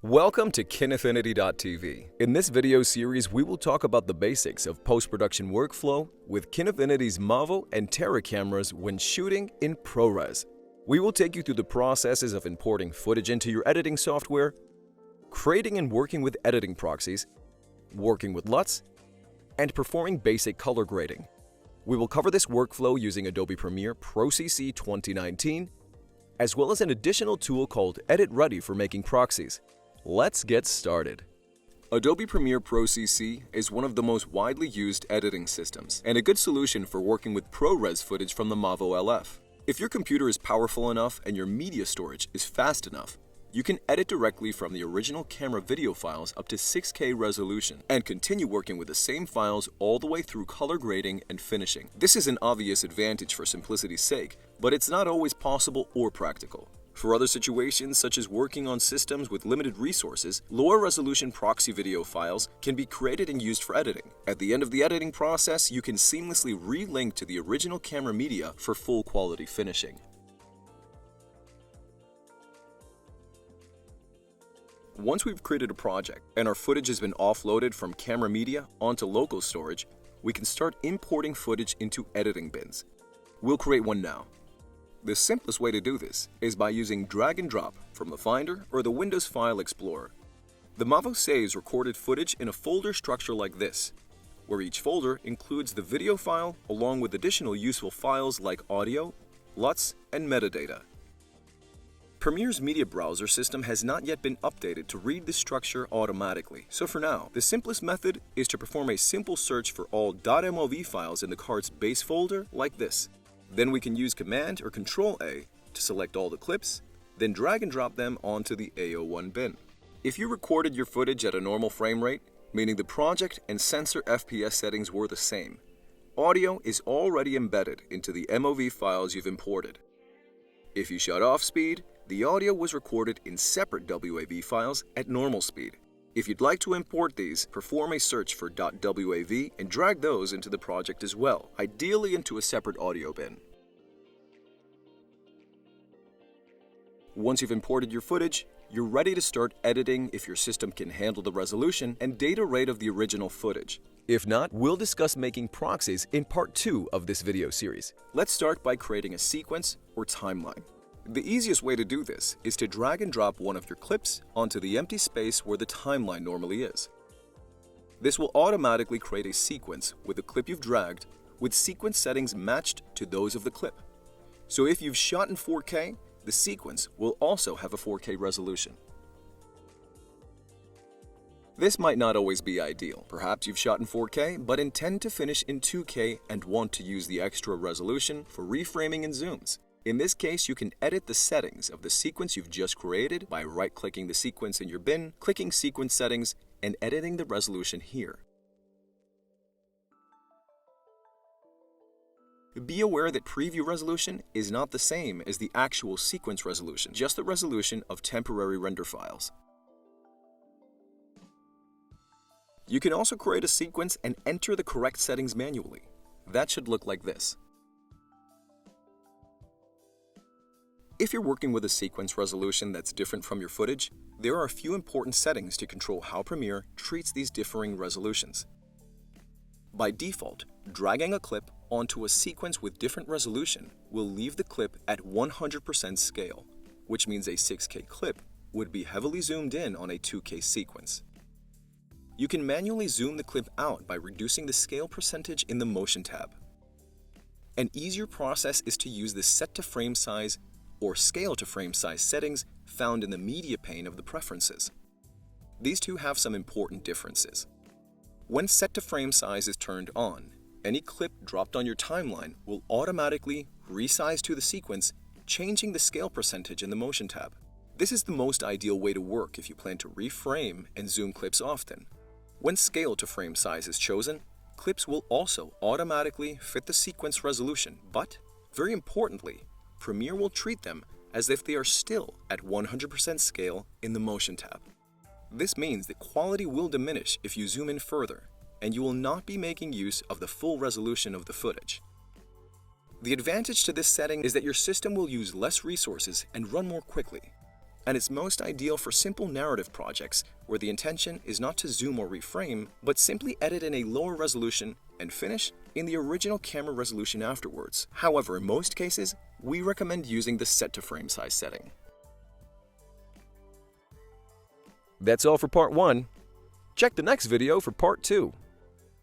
Welcome to Kinefinity.tv. In this video series, we will talk about the basics of post-production workflow with Kinefinity's Mavo and Terra cameras when shooting in ProRes. We will take you through the processes of importing footage into your editing software, creating and working with editing proxies, working with LUTs, and performing basic color grading. We will cover this workflow using Adobe Premiere Pro CC 2019, as well as an additional tool called Edit Ready for making proxies. Let's get started. Adobe Premiere Pro CC is one of the most widely used editing systems and a good solution for working with ProRes footage from the Mavo LF. If your computer is powerful enough and your media storage is fast enough, you can edit directly from the original camera video files up to 6K resolution and continue working with the same files all the way through color grading and finishing. This is an obvious advantage for simplicity's sake, but it's not always possible or practical. For other situations, such as working on systems with limited resources, lower resolution proxy video files can be created and used for editing. At the end of the editing process, you can seamlessly re-link to the original camera media for full quality finishing. Once we've created a project and our footage has been offloaded from camera media onto local storage, we can start importing footage into editing bins. We'll create one now. The simplest way to do this is by using drag and drop from the Finder or the Windows File Explorer. The Mavo saves recorded footage in a folder structure like this, where each folder includes the video file along with additional useful files like audio, LUTs, and metadata. Premiere's media browser system has not yet been updated to read this structure automatically, so for now, the simplest method is to perform a simple search for all .mov files in the card's base folder like this. Then we can use Command or Control-A to select all the clips, then drag and drop them onto the A01 bin. If you recorded your footage at a normal frame rate, meaning the project and sensor FPS settings were the same, audio is already embedded into the MOV files you've imported. If you shut off speed, the audio was recorded in separate WAV files at normal speed. If you'd like to import these, perform a search for .wav and drag those into the project as well, ideally into a separate audio bin. Once you've imported your footage, you're ready to start editing if your system can handle the resolution and data rate of the original footage. If not, we'll discuss making proxies in part 2 of this video series. Let's start by creating a sequence or timeline. The easiest way to do this is to drag and drop one of your clips onto the empty space where the timeline normally is. This will automatically create a sequence with the clip you've dragged with sequence settings matched to those of the clip. So if you've shot in 4K, the sequence will also have a 4K resolution. This might not always be ideal. Perhaps you've shot in 4K but intend to finish in 2K and want to use the extra resolution for reframing and zooms. In this case, you can edit the settings of the sequence you've just created by right-clicking the sequence in your bin, clicking Sequence Settings, and editing the resolution here. Be aware that preview resolution is not the same as the actual sequence resolution, just the resolution of temporary render files. You can also create a sequence and enter the correct settings manually. That should look like this. If you're working with a sequence resolution that's different from your footage, there are a few important settings to control how Premiere treats these differing resolutions. By default, dragging a clip onto a sequence with different resolution will leave the clip at 100% scale, which means a 6K clip would be heavily zoomed in on a 2K sequence. You can manually zoom the clip out by reducing the scale percentage in the Motion tab. An easier process is to use the Set to Frame Size or Scale to Frame Size settings found in the Media pane of the preferences. These two have some important differences. When Set to Frame Size is turned on, any clip dropped on your timeline will automatically resize to the sequence, changing the scale percentage in the Motion tab. This is the most ideal way to work if you plan to reframe and zoom clips often. When Scale to Frame Size is chosen, clips will also automatically fit the sequence resolution, but, very importantly, Premiere will treat them as if they are still at 100% scale in the Motion tab. This means that quality will diminish if you zoom in further, and you will not be making use of the full resolution of the footage. The advantage to this setting is that your system will use less resources and run more quickly. and it's most ideal for simple narrative projects where the intention is not to zoom or reframe, but simply edit in a lower resolution and finish in the original camera resolution afterwards. However, in most cases, we recommend using the set to frame size setting. That's all for part 1. Check the next video for part 2.